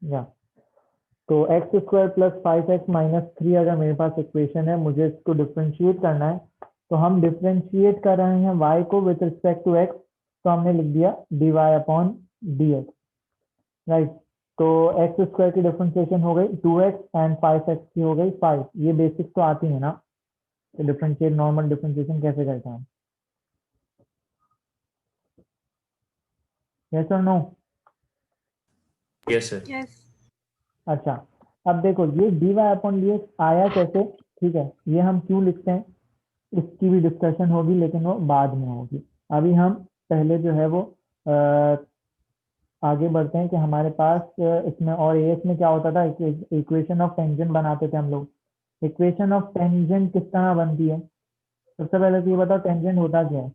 या तो x square plus 5x minus 3 अगर मेरे पास इक्वेशन है, मुझे इसको डिफ्रेंशिएट करना है, तो हम डिफ्रेंशिएट कर रहे हैं y को विथ रिस्पेक्ट टू x, तो हमने लिख दिया dy अपॉन dx, राइट। तो एक्स स्क्वायर की डिफ्रेंशिएशन हो गई 2x एंड 5x की हो गई 5। ये बेसिक तो आती है ना, तो डिफ्रेंशिएट नॉर्मल डिफ्रेंशिएशन कैसे करते हैं हम? यस और नो? Yes sir. यस। अच्छा, अब देखो ये dy अपॉन dx आया कैसे, ठीक है, ये हम क्यों लिखते हैं इसकी भी डिस्कशन होगी, लेकिन वो बाद में होगी। अभी हम पहले जो है वो आगे बढ़ते हैं कि हमारे पास इसमें और एएस में क्या होता था, इक्वेशन ऑफ टेंजेंट बनाते थे हम लोग। इक्वेशन ऑफ टेंजेंट किस तरह बनती है? सबसे पहले तो ये बताओ टेंजेंट होता क्या है?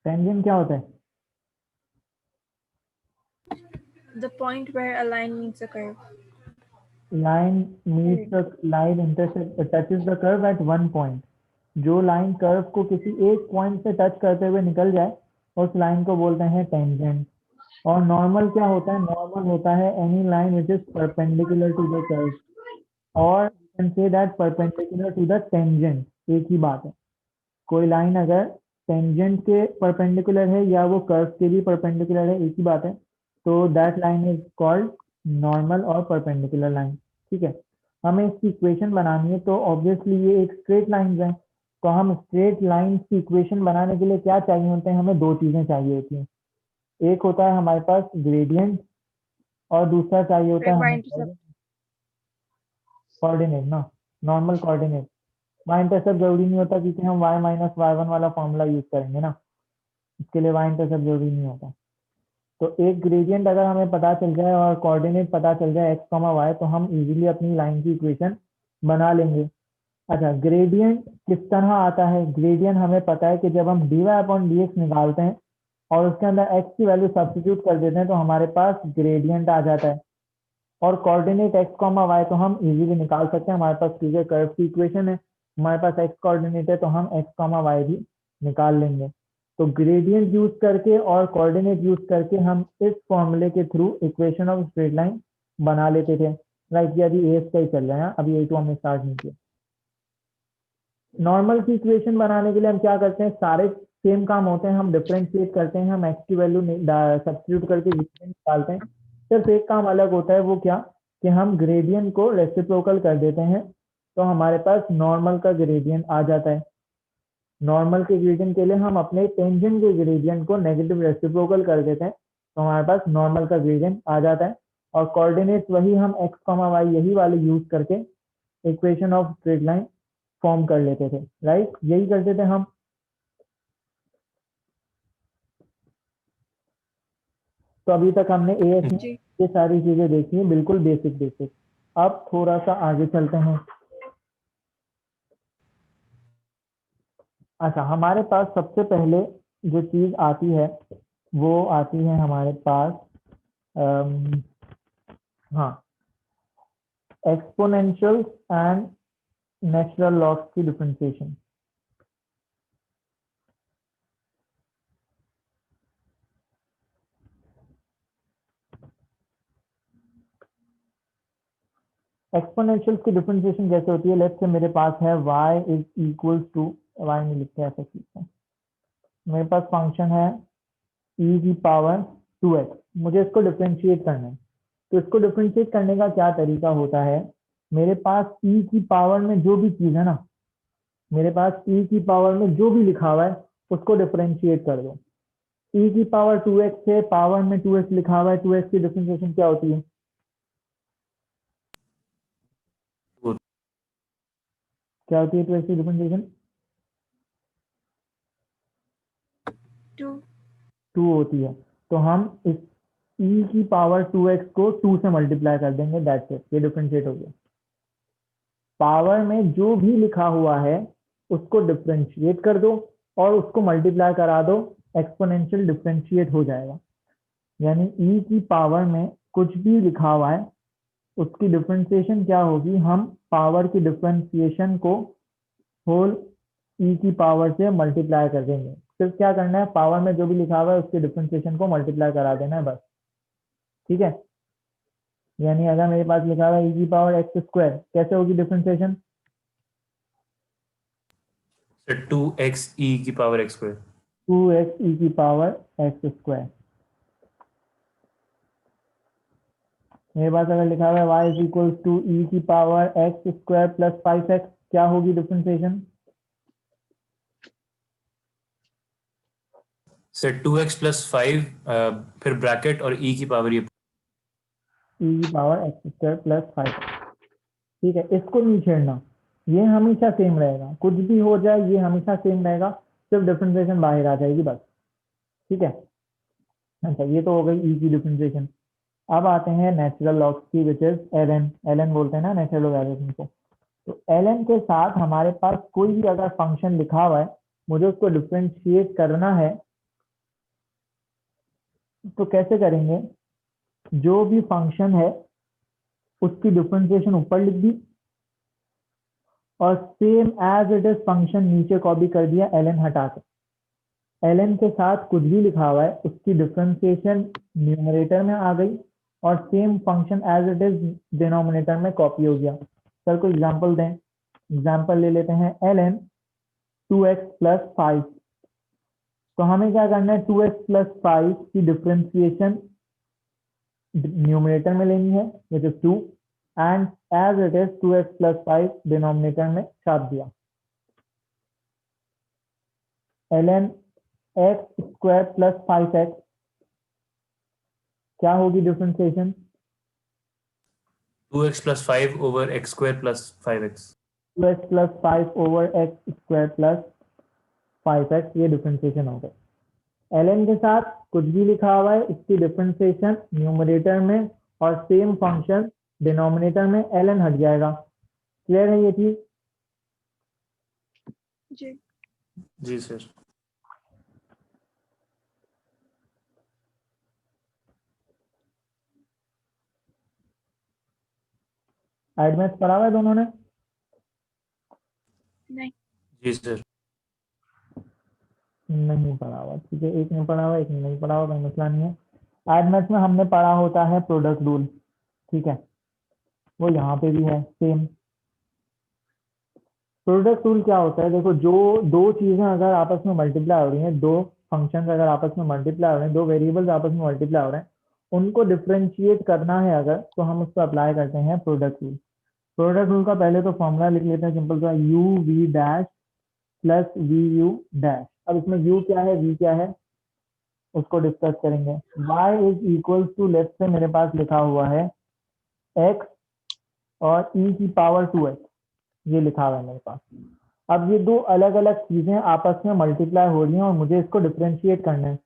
टेंजेंट क्या होता है? The point where a line meets a curve. Line meets the line intersect touches the curve at one point. जो लाइन कर्व को किसी एक पॉइंट से टच करते हुए निकल जाए, उस लाइन को बोलते हैं टेंजेंट। और नॉर्मल क्या होता है? नॉर्मल होता है any line which is perpendicular to the curve, और you can say that perpendicular to the tangent. एक ही बात है, कोई लाइन अगर टेंजेंट के परपेंडिकुलर है या वो कर्व के भी परपेंडिकुलर है, एक ही बात है, तो that line is called normal और परपेंडिकुलर लाइन। ठीक है, हमें इसकी इक्वेशन बनानी है, तो ऑब्वियसली ये एक स्ट्रेट लाइन है, तो हम स्ट्रेट लाइन की इक्वेशन बनाने के लिए क्या चाहिए होते हैं? हमें दो चीजें चाहिए होती हैं। एक होता है हमारे पास ग्रेडियंट, और दूसरा चाहिए होता है हमें Y-intercept. कोऑर्डिनेट ना, नॉर्मल कोऑर्डिनेट। वाई इंटरसेप्ट जरूरी नहीं होता, क्योंकि हम y माइनस y1 वाला फॉर्मूला यूज करेंगे ना, इसके लिए वाई इंटरसेप्ट जरूरी नहीं होता। तो एक ग्रेडियंट अगर हमें पता चल जाए और कोऑर्डिनेट पता चल जाए x, y, तो हम इजीली अपनी लाइन की इक्वेशन बना लेंगे। अच्छा, ग्रेडियंट किस तरह आता है? ग्रेडियंट हमें पता है कि जब हम dy अपॉन dx निकालते हैं और उसके अंदर x की वैल्यू सब्स्टिट्यूट कर देते हैं, तो हमारे पास ग्रेडियंट आ जाता है। और कोऑर्डिनेट x, y तो हम इजीली निकाल सकते हैं, हमारे पास क्योंकि कर्व की इक्वेशन है, हमारे पास x कोऑर्डिनेट है, तो हम x, y भी निकाल लेंगे। तो ग्रेडियंट यूज करके और कोऑर्डिनेट यूज करके हम इस फॉर्मूले के through equation of straight line बना लेते थे, राइट। ये अभी एस का ही चल रहा है, अभी ए टू हमने स्टार्ट नहीं किया। नॉर्मल की इक्वेशन बनाने के लिए हम क्या करते हैं? सारे सेम काम होते हैं, हम डिफरेंशिएट करते हैं, हम एक्स की वैल्यू सब्स्टिट्यूट करके ग्रेडियंट निकालते हैं। सिर्फ एक काम अलग होता है, वो क्या कि हम ग्रेडियंट को रेसिप्रोकल कर देते हैं, तो हमारे पास नॉर्मल का ग्रेडियंट आ जाता है। नॉर्मल के ग्रेडियंट के लिए हम अपने टेंजेंट के ग्रेडियंट को नेगेटिव रेसिप्रोकल कर देते हैं, तो हमारे पास नॉर्मल का ग्रेडियंट आ जाता है। और कोऑर्डिनेट वही हम एक्स, वाई यही वाले यूज करके equation of straight line form कर लेते थे, राइट। यही करते थे हम। तो अभी तक हमने एएस में जी। ये सारी चीजें देखी हैं, बिल्कुल बेसिक बेसिक। अब थोड़ा सा आगे चलते हैं। अच्छा, हमारे पास सबसे पहले जो चीज आती है वो आती है हमारे पास हाँ, एक्सपोनेंशियल एंड नेचुरल लॉग की डिफरेंशिएशन। एक्सपोनेंशियल की डिफरेंशिएशन कैसे होती है? लेट्स से मेरे पास है y is equals to, y नहीं लिखते ऐसा चीज है, मेरे पास फंक्शन है e की पावर 2x, मुझे इसको डिफरेंशिएट करना है। तो इसको डिफरेंशिएट करने का क्या तरीका होता है? मेरे पास e की पावर में जो भी चीज है ना, मेरे पास e की पावर में जो भी लिखा हुआ है उसको डिफरेंशिएट कर दो। e की पावर 2x है, पावर में 2x लिखा हुआ है, 2x की डिफरेंशिएशन क्या होती है? क्या होती है 2x की डिफरेंशिएशन? 2. 2 होती है। तो हम इस e की पावर 2x को 2 से मल्टीप्लाई कर देंगे, दैट्स इट, ये डिफरेंशिएट हो गया। पावर में जो भी लिखा हुआ है उसको डिफरेंशिएट कर दो और उसको मल्टीप्लाई करा दो, एक्सपोनेंशियल डिफरेंशिएट हो जाएगा। यानी e की पावर में कुछ भी लिखा हुआ है उसकी डिफरेंशिएशन क्या होगी? हम पावर की डिफरेंशिएशन को होल ई की पावर से मल्टीप्लाई कर देंगे। सिर्फ क्या करना है, पावर में जो भी लिखा हुआ है उसके डिफरेंशिएशन को मल्टीप्लाई करा देना है बस। ठीक है, यानी अगर मेरे पास लिखा हुआ है ई की पावर एक्स स्क्वायर, कैसे होगी डिफरेंशिएशन? सर 2x e की पावर x स्क्वायर। 2x ई की पावर एक्स स्क्वायर। मेरे पास अगर लिखा हुआ है y इज इक्वल टू ई की power x square plus 5x, क्या होगी डिफरेंशिएशन? सर 2x प्लस 5 फिर ब्रैकेट और e की पावर ये ई की power x square plus 5x। ठीक है, इसको नहीं छेड़ना, ये हमेशा सेम रहेगा, कुछ भी हो जाए ये हमेशा सेम रहेगा, सिर्फ डिफरेंशिएशन बाहर आ जाएगी बस। ठीक है, अच्छा ये तो हो गई ई की डिफरेंशिएशन। अब आते हैं नेचुरल लॉग्स की, विच इज एलएन। एलएन बोलते हैं ना नेचुरल लॉगरिथम को। तो एलएन के साथ हमारे पास कोई भी अगर फंक्शन लिखा हुआ है, मुझे उसको डिफरेंशिएट करना है, तो कैसे करेंगे? जो भी फंक्शन है उसकी डिफरेंशिएशन ऊपर लिख दी और same as it is function नीचे कॉपी कर दिया एलएन हटा के। एलएन के साथ कुछ भी लिखा हुआ है उसकी डिफरेंशिएशन न्यूमरेटर में आ गई और same function as it is denominator में कॉपी हो गया। सर कोई एग्जांपल दें? एग्जांपल ले लेते हैं एलएन 2x प्लस 5। तो हमें क्या करना है, 2x प्लस 5 की डिफरेंशिएशन न्यूमरेटर में लेनी है which is 2 and as it is 2x plus 5 denominator में छाप दिया। ln x square plus 5x, क्या होगी differentiation? 2x plus 5 over x square plus 5x। 2x plus 5 over x square plus 5x, ये differentiation हो गई। ln के साथ कुछ भी लिखा हुआ है इसकी डिफरेंशिएशन न्यूमरेटर में और सेम फंक्शन डिनोमिनेटर में ln हट जाएगा। क्लियर है ये चीज? जी। जी सर। एडमेस पढ़ा हुआ है दोनों ने? नहीं। जी सर। नहीं पढ़ा हुआ, ठीक है, एक ने पढ़ा हुआ एक ने नहीं पढ़ा हुआ, कोई मसला नहीं है। एडमेस में हमने पढ़ा होता है प्रोडक्ट रूल, ठीक है, वो यहाँ पे भी है सेम। प्रोडक्ट रूल क्या होता है? देखो, जो दो चीजें अगर आपस में मल्टीप्लाई हो रही हैं, दो फंक्शंस अगर आपस में मल्टीप्लाई हो रहे हैं, दो वेरिएबल्स आपस में मल्टीप्लाई हो रहे हैं, उनको डिफरेंशिएट करना है अगर, तो हम उसको अप्लाई करते हैं प्रोडक्ट रूल। प्रोडक्ट रूल का पहले तो फॉर्मूला लिख लेते हैं सिंपल सा, u v dash plus v u dash. अब इसमें यू क्या है वी क्या है उसको डिस्कस करेंगे। y is equal to, left से मेरे पास लिखा हुआ है x और e की पावर 2x, ये लिखा हुआ है मेरे पास। अब ये दो अलग अलग चीजें आपस में मल्टीप्लाई हो रही हैं और मुझे इसको डिफरेंशिएट करना है।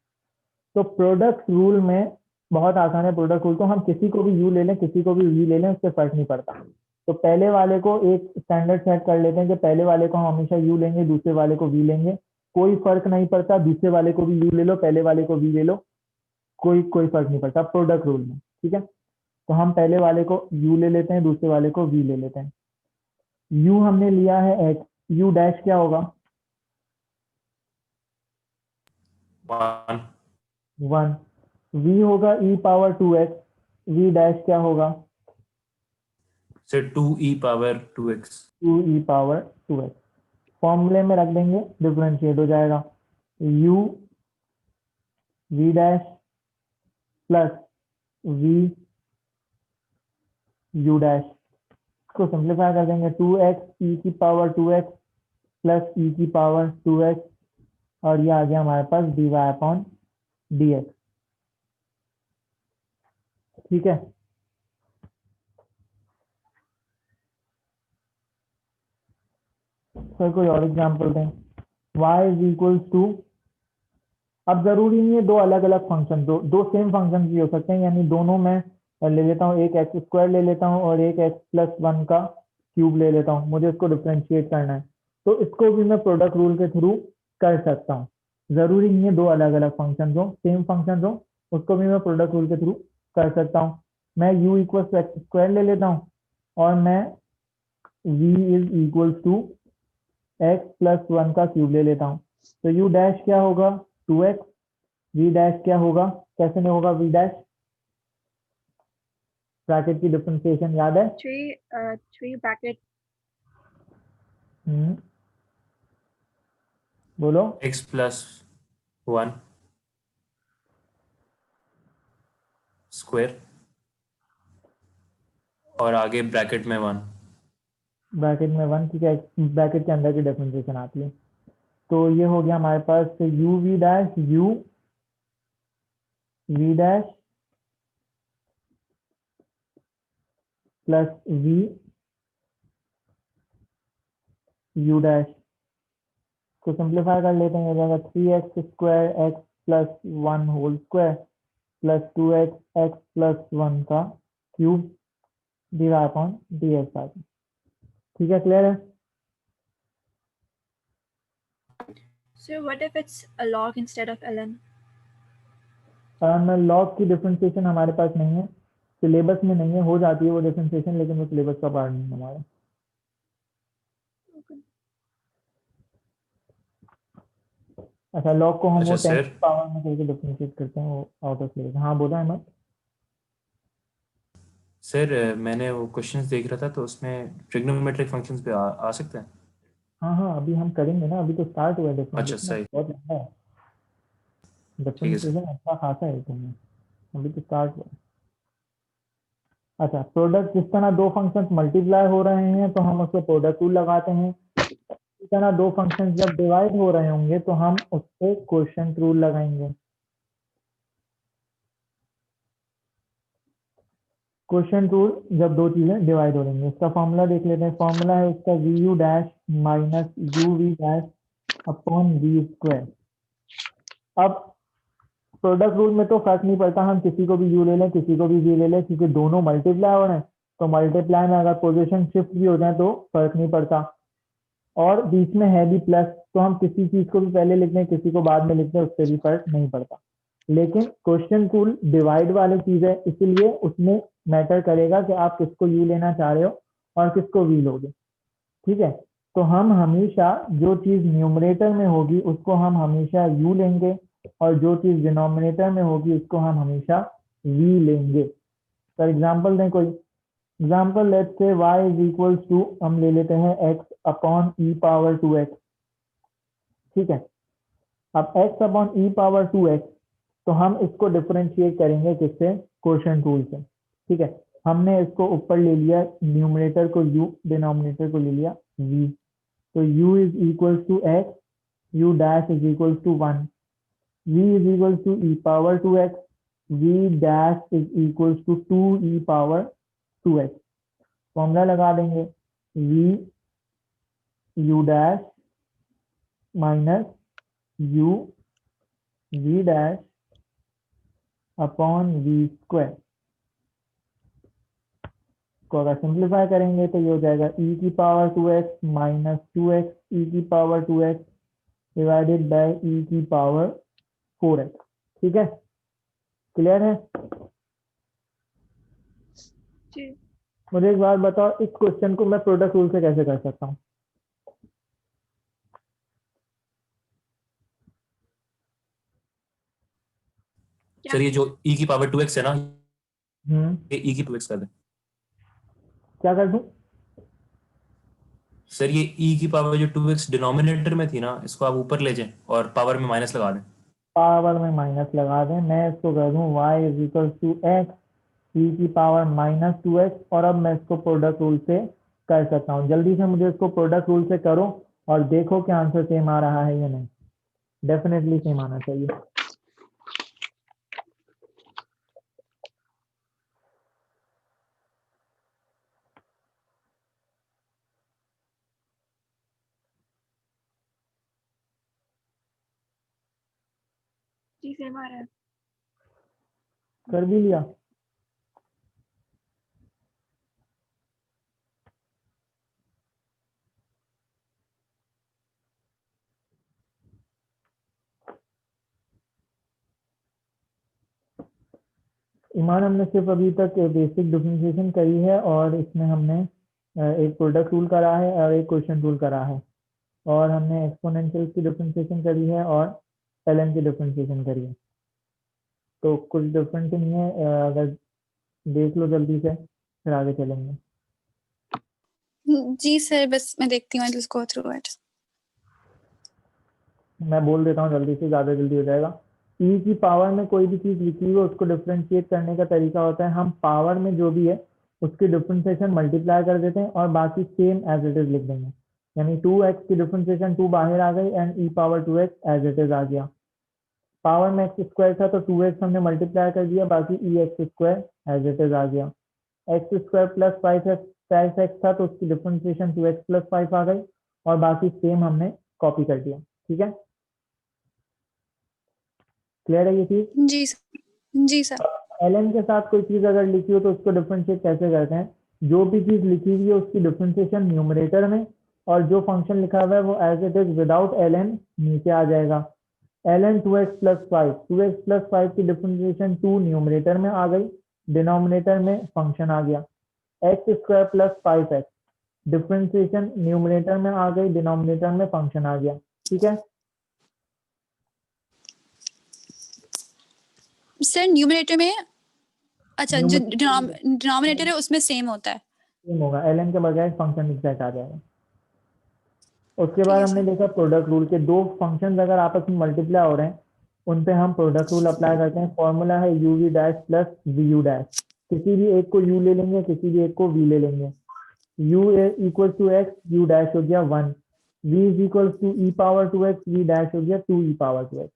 तो प्रोडक्ट रूल में बहुत आसान है। प्रोडक्ट रूल तो हम किसी को भी u ले लें किसी को भी v ले लें, उससे फर्क नहीं पड़ता। तो पहले वाले को एक स्टैंडर्ड सेट कर लेते हैं कि पहले वाले को हम हमेशा u लेंगे, दूसरे वाले को v लेंगे, कोई फर्क नहीं पड़ता, दूसरे वाले को भी u ले लो पहले वाले को v ले लो, कोई कोई फर्क नहीं पड़ता प्रोडक्ट रूल में। ठीक है, तो हम पहले वाले को u ले लेते हैं, दूसरे वाले को v ले लेते हैं। u हमने लिया है x, u डैश क्या होगा? 1। 1। v होगा e power 2x, v dash क्या होगा? Sir 2e power 2x। 2e power 2x। फॉर्मूले में रख देंगे, डिफरेंशिएट हो जाएगा, u v dash plus v u dash. इसको सिंप्लीफाई कर देंगे, 2x e की पावर 2x प्लस e की पावर 2x, और ये आ गया हमारे पास dy अपॉन dx। ठीक है, सर कोई और एग्जांपल दें। y इज इक्वल टू, अब जरूरी नहीं है दो अलग अलग फंक्शन, दो सेम फंक्शन भी हो सकते हैं, यानी दोनों में ले लेता हूँ, एक एक्स स्क्वायर ले लेता हूँ और एक एक्स प्लस 1 का क्यूब ले लेता हूँ, मुझे इसको डिफरेंशिएट करना है, तो इसको भी मैं प्रोडक्ट रूल के थ्रू कर सकता हूँ। जरूरी नहीं है दो अलग अलग फंक्शन हो, सेम फंक्शन हो, उसको भी मैं प्रोडक्ट रूल के थ्रू कर सकता हूँ। मैं u equal to x square ले लेता हूँ और मैं v is equal to x plus 1 का क्यूब ले लेता हूँ, तो u डैश क्या होगा 2x, v डैश क्या होगा, कैसे नहीं होगा v डैश, ब्रैकेट की डिफरेंशिएशन याद है? 3 bracket हम्म, बोलो। x प्लस 1 स्क्वायर और आगे ब्रैकेट में 1। ब्रैकेट में 1, ठीक है, ब्रैकेट के अंदर की डिफरेंशिएशन आती है। तो ये हो गया हमारे पास u v dash u v dash plus v u dash को सिंप्लीफाई कर लेते हैं, हो जाएगा 3x square x plus 1 whole square plus 2x x plus 1 का क्यूब डिवाइड अपॉन dx आ गया। ठीक है, क्लियर है? So what if it's a log instead of ln? Log की डिफरेंशिएशन हमारे पास नहीं है, सिलेबस में नहीं है, हो जाती है वो डिफरेंशिएशन लेकिन वो सिलेबस का पार्ट नहीं है हमारा। Okay. अच्छा, लॉग को हम वो अच्छा 10 सर, की पावर में करके डिफरेंशिएट करते हैं, वो आउट ऑफ सिलेबस। हाँ बोला अहमद। मैंने वो क्वेश्चंस देख रहा था तो उसमें ट्रिग्नोमेट्रिक फंक्शंस पे आ सकते हैं। हाँ हाँ, अभी हम करेंगे ना, अभी तो स्टार्ट हुआ है अच्छा डिफरेंशिएशन, सही, बहुत लंबा है ठीक है सर। डिफरेंशिएशन, अच्छा खासा है तुम्हें, अभी तो स्टार्ट हुआ है। अच्छा, प्रोडक्ट जिस तरह दो फंक्शंस मल्टीप्लाई हो रहे हैं तो हम उसको प्रोडक्ट रूल लगाते हैं, इस तरह दो फंक्शंस जब डिवाइड हो रहे होंगे तो हम उस पे क्वोशिएंट रूल लगाएंगे। क्वोशिएंट रूल जब दो चीजें डिवाइड हो रही हैं, इसका फॉर्मूला देख लेते हैं। फॉर्मूला है उसका v u dash minus u v dash upon v square. अब प्रोडक्ट रूल में तो फर्क नहीं पड़ता, हम किसी को भी यू ले लें किसी को भी वी ले लें, क्योंकि दोनों मल्टीप्लाई हो रहे हैं, तो मल्टीप्लाई में अगर पोजीशन शिफ्ट भी हो जाए तो फर्क नहीं पड़ता, और बीच में है भी प्लस, तो हम किसी चीज को भी पहले लिखते हैं किसी को बाद में लिखते हैं, उससे भी फर्क नहीं पड़ता। लेकिन क्वेश्चन टूल डिवाइड वाली चीज है, इसीलिए उसमें मैटर करेगा कि आप किसको यू लेना चाह रहे हो और किसको वी लोगे। ठीक है, तो हम हमेशा जो चीज न्यूमरेटर में होगी उसको हम हमेशा यू लेंगे, और जो चीज डिनोमिनेटर में होगी उसको हम हमेशा वी लेंगे। फॉर एग्जाम्पल दें कोई example, let's say y is equal to, हम ले लेते हैं x अपॉन ई पावर 2x। ठीक है, अब x अपॉन ई पावर 2x, तो हम इसको डिफरेंशिएट करेंगे किससे, क्वोशिएंट रूल से। ठीक है, हमने इसको ऊपर ले लिया न्यूमरेटर को u, डिनोमिनेटर को ले लिया v, तो u is equal to x, u dash is equal to 1, v is equal to e power 2x, v dash is equal to 2 e power 2x। Formula लगा देंगे, v u dash minus u v dash upon v square को अगर simplify करेंगे तो ये हो जाएगा e की power 2x minus 2x e की power 2x divided by e की पावर 4x। ठीक है, क्लियर है? जी। मुझे एक बात बताओ, इस क्वेश्चन को मैं प्रोडक्ट रूल से कैसे कर सकता हूँ? क्या? सर ये जो e की पावर 2x है ना, ये e की 2x कर दें। क्या कर दूं? सर ये e की पावर जो 2x डिनोमिनेटर में थी ना, इसको आप ऊपर ले जाएं और पावर में माइनस लगा दें। पावर में माइनस लगा दें, मैं इसको कर दूं y is equal to x e की पावर माइनस 2x, और अब मैं इसको प्रोडक्ट रूल से कर सकता हूँ। जल्दी से मुझे इसको प्रोडक्ट रूल से करो और देखो कि आंसर सेम आ रहा है या नहीं। डेफिनेटली सेम आना चाहिए। जी सेम आ रहा है। कर भी लिया? ईमान, हमने सिर्फ अभी तक बेसिक डिफरेंशिएशन करी है और इसमें हमने एक प्रोडक्ट रूल करा है और एक क्वेश्चन रूल करा है। और हमने एक्सपोनेंशियल की डिफरेंशिएशन करी है और ln की डिफरेंशिएशन करी है। तो कुछ डिफरेंस नहीं है, अगर देख लो जल्दी से फिर आगे चलेंगे। जी सर, बस मैं देखती हूँ, लेट्स गो थ्रू इट। मैं बोल देता हूँ जल्दी से, ज़्यादा जल्दी हो जाएगा। ई की पावर में कोई भी चीज़ लिखी हुई है उसको डिफरेंशिएट करने का तरीका होता है, हम पावर में जो भी है उसकी डिफरेंशिएशन मल्टीप्लाई कर देते हैं और बाकी सेम एज इट इज लिख देंगे। यानी 2x की डिफरेंशिएशन 2 बाहर आ गई and e power 2x as it is आ गया। पावर में एक्स स्क्वायर था तो 2x हमने मल्टीप्लाई कर दिया, बाकी e x square as it is आ गया। एक्स स्क्वायर प्लस 5x था तो उसकी डिफरेंशिएशन 2x प्लस 5 आ गई और बाकी सेम हमने कॉपी कर दिया। ठीक है, क्लियर है ये चीज? जी सर। जी सर। ln के साथ कोई चीज अगर लिखी हो तो उसको डिफरेंशिएट कैसे करते हैं? जो भी चीज लिखी हुई है उसकी डिफरेंशिएशन न्यूमरेटर में और जो फंक्शन लिखा हुआ है वो as it is without ln नीचे आ जाएगा। ln 2x plus 5, 2x plus 5 की डिफरेंशिएशन 2 न्यूमरेटर में आ गई, डिनोमिनेटर में फंक्शन आ गया। X square plus 5x differentiation numerator में आ गई, डिनोमिनेटर में फंक्शन आ गया। ठीक है, सर न्यूमरेटर में, अच्छा जो न्यूमरेटर डिनोमिनेटर है उसमें सेम होता है। सेम होगा, ln के बजाय फंक्शन एग्जैक्ट आ जाएगा। उसके ठीक बाद है हमने सर। देखा प्रोडक्ट रूल के, दो फंक्शंस अगर आपस में मल्टीप्लाई हो रहे हैं उन पे हम प्रोडक्ट रूल अप्लाई करते हैं। फॉर्मूला है u v dash plus v u dash. किसी भी एक को u ले लेंगे, किसी भी एक को v ले लेंगे। u equal to x, u dash हो गया 1। v is equal to e power 2x, v dash हो गया 2e⁻²x।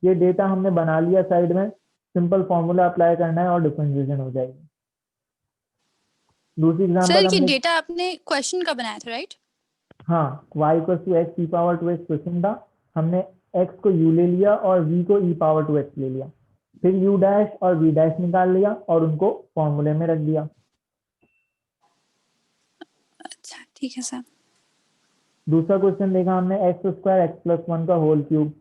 ये डेटा हमने बना लिया साइड में, सिंपल फॉर्मूला अप्लाई करना है और डिफरेंशिएशन हो जाएगी। दूसरी सर एग्जांपल ये हमने, डेटा आपने क्वेश्चन का बनाया था, राइट? हाँ, y equal to x e⁻²x question था, हमने x को u ले लिया और v को e⁻²x ले लिया, फिर u डैश और v डैश निकाल लिया और उनको फॉर्मूले में रख दिया। अच्छा ठीक है सर। दूसरा क्वेश्चन देखा हमने, एक्स स्क्वायर एक्स प्लस 1 का whole cube.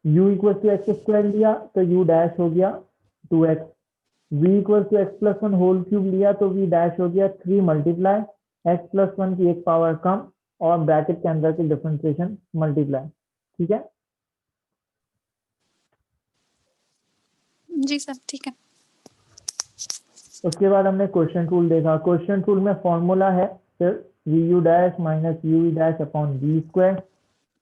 u equal to x square लिया तो u डैश हो गया 2x। v equal to x plus 1 whole cube लिया तो v डैश हो गया 3 मल्टीप्लाई एक्स प्लस 1 की एक पावर कम और ब्रैकेट के अंदर की डिफरेंशिएशन मल्टीप्लाई। ठीक है, जी सर ठीक है। उसके बाद हमने क्वेश्चन रूल देखा। क्वेश्चन रूल में फॉर्मूला है फिर v u dash minus u e dash upon v square.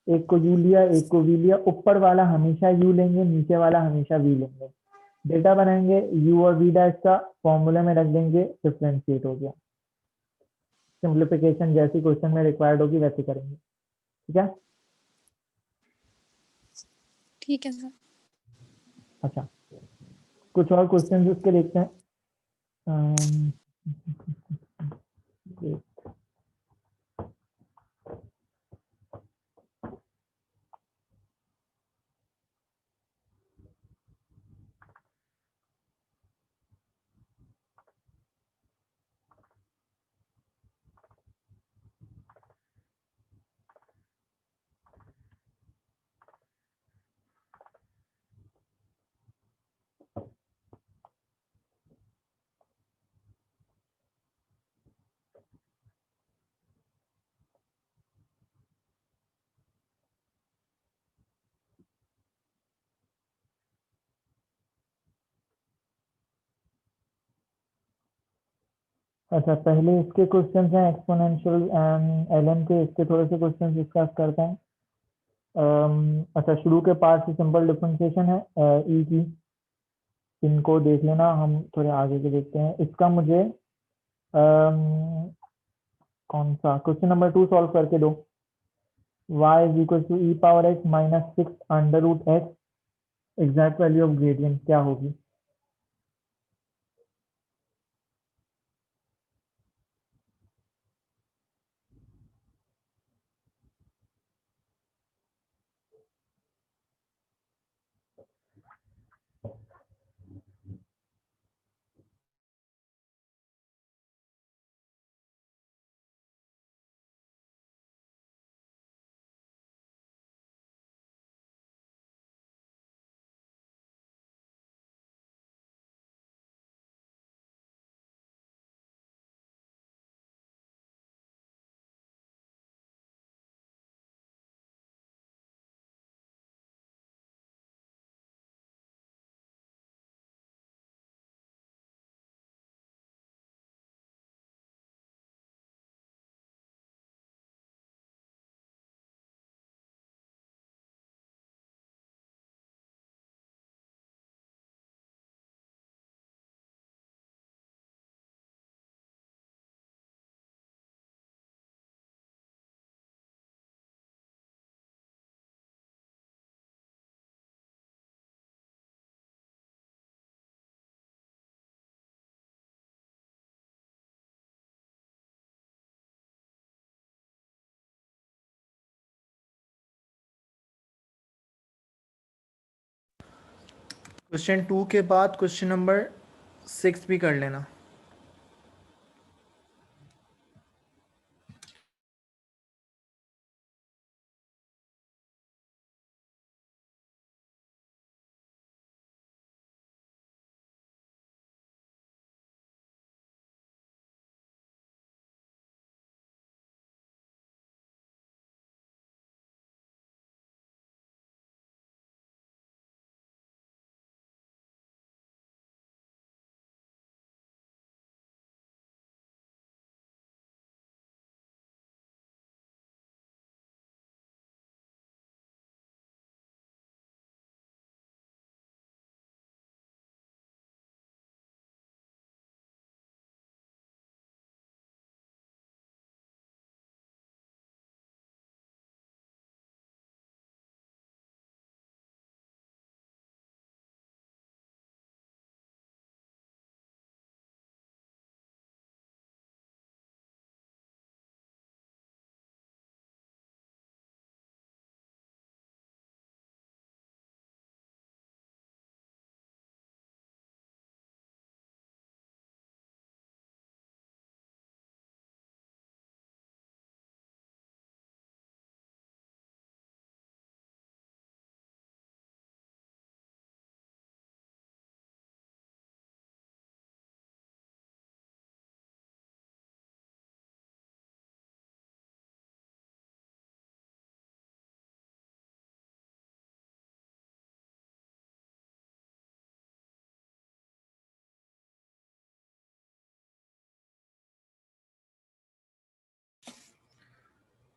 एक को u लिया, एक को v लिया, ऊपर वाला हमेशा u लेंगे, नीचे वाला हमेशा v लेंगे। डेटा बनाएंगे u और v डैश का, फॉर्मूले में रख देंगे, डिफरेंशिएट हो गया। सिंप्लीफिकेशन जैसी क्वेश्चन में रिक्वायर्ड होगी वैसे करेंगे। ठीक है, ठीक है सर। अच्छा कुछ और क्वेश्चन उसके देखते हैं। अम्म, अच्छा पहले इसके क्वेश्चन हैं एक्सपोनेंशियल एंड एलएन के, इसके थोड़े से क्वेश्चन डिस्कस करते हैं। अच्छा शुरू के पार्ट से सिंपल डिफरेंशिएशन है ई की, इनको देख लेना, हम थोड़े आगे के देखते हैं। इसका मुझे कौन सा क्वेश्चन नंबर 2 सॉल्व करके दो। y is equal to e power x minus 6 under root x, exact value of gradient क्या होगी? क्वेश्चन 2 के बाद क्वेश्चन नंबर 6 भी कर लेना।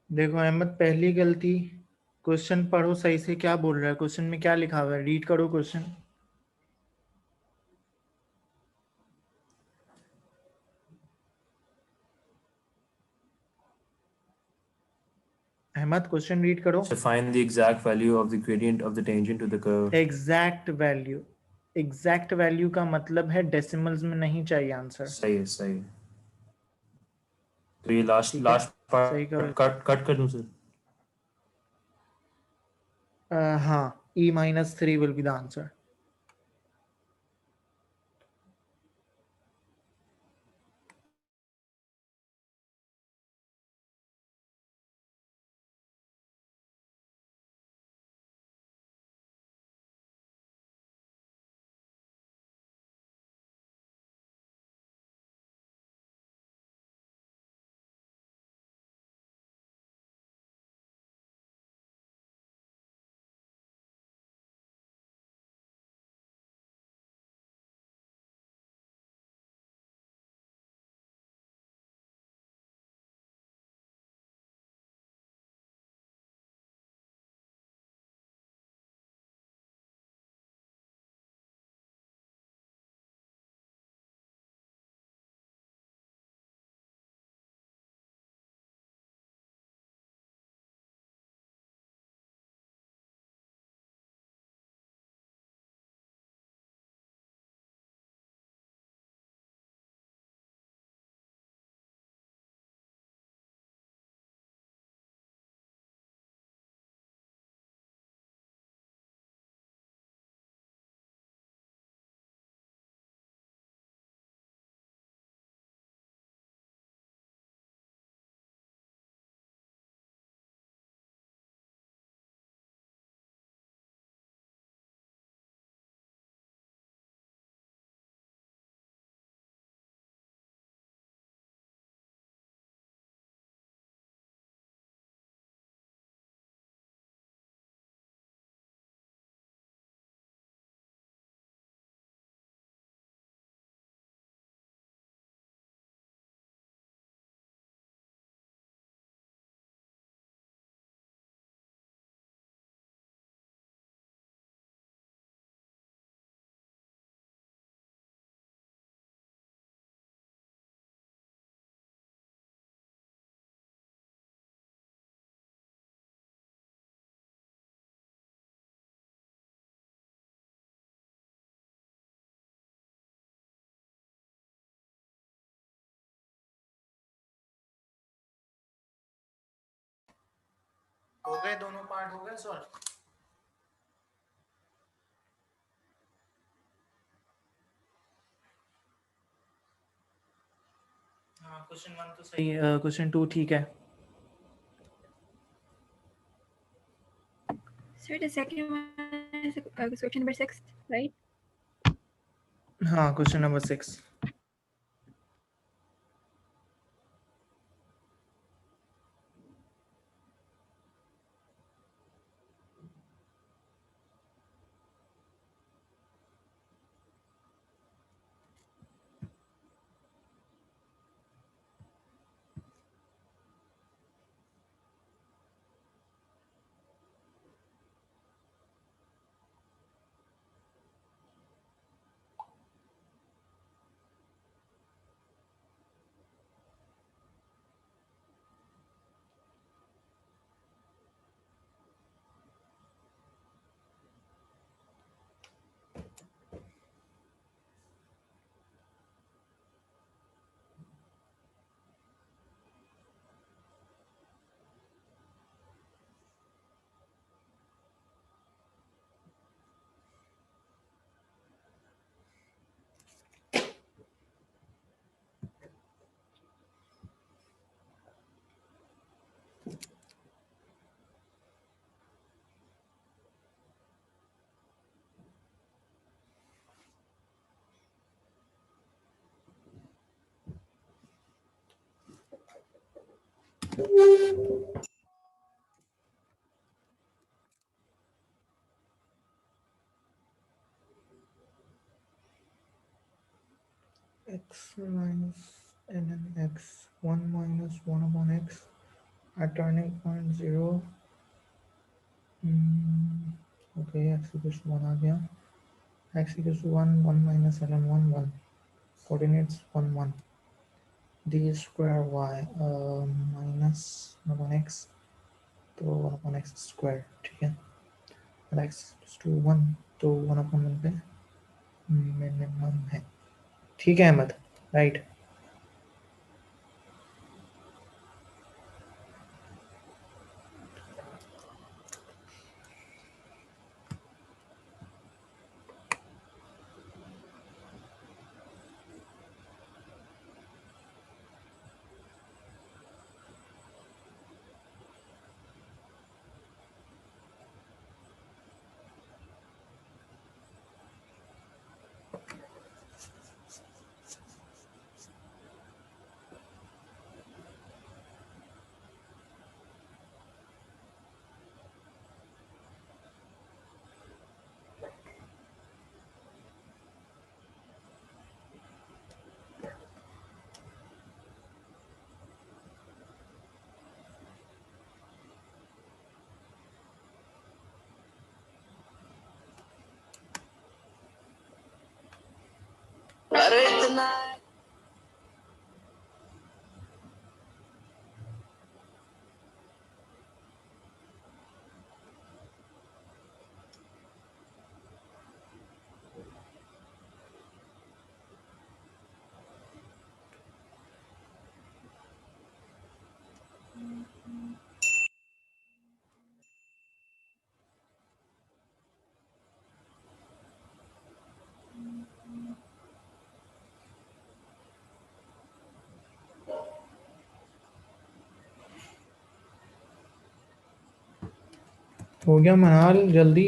देखो अहमद, पहली गलती, क्वेश्चन पढ़ो सही से, क्या बोल रहा है क्वेश्चन में, क्या लिखा हुआ है, रीड करो क्वेश्चन। अहमद क्वेश्चन रीड करो। So find the exact value of the gradient of the tangent to the curve. Exact value, exact value का मतलब है डेसिमल्स में नहीं चाहिए आंसर। सही है, सही है। तो ये लास्ट ठीक है, लास्ट सही करो। पार्ट कट कर दूं सर? हाँ, e-3 will be the answer. हो गए दोनों पार्ट, हो गए सॉल्व? क्वेश्चन 1 तो सही है, क्वेश्चन 2 ठीक है। Sir, the second one is question number 6, right? हाँ, question number 6। x minus ln x 1 minus 1 upon x at turning point 0. Okay, x equals to 1 आ गया। x equals to 1 1 minus ln 1 1 coordinates 1 1 d square y minus 1 upon x तो 1 upon x square, ठीक है। और x equals to 1 तो 1 upon 1 पे minimum है, ठीक है अहमद, राइट। हो गया मनाल, जल्दी।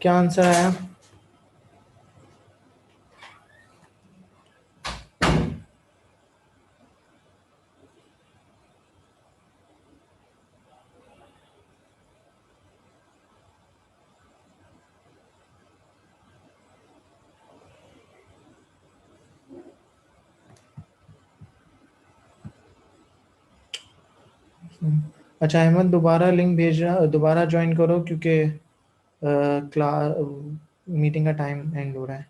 क्या आंसर आया? अच्छा अहमद, दोबारा लिंक भेज रहा, दोबारा ज्वाइन करो क्योंकि क्लास मीटिंग का टाइम एंड हो रहा है,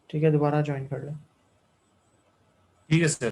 ठीक है, दोबारा ज्वाइन कर लो। ठीक है सर।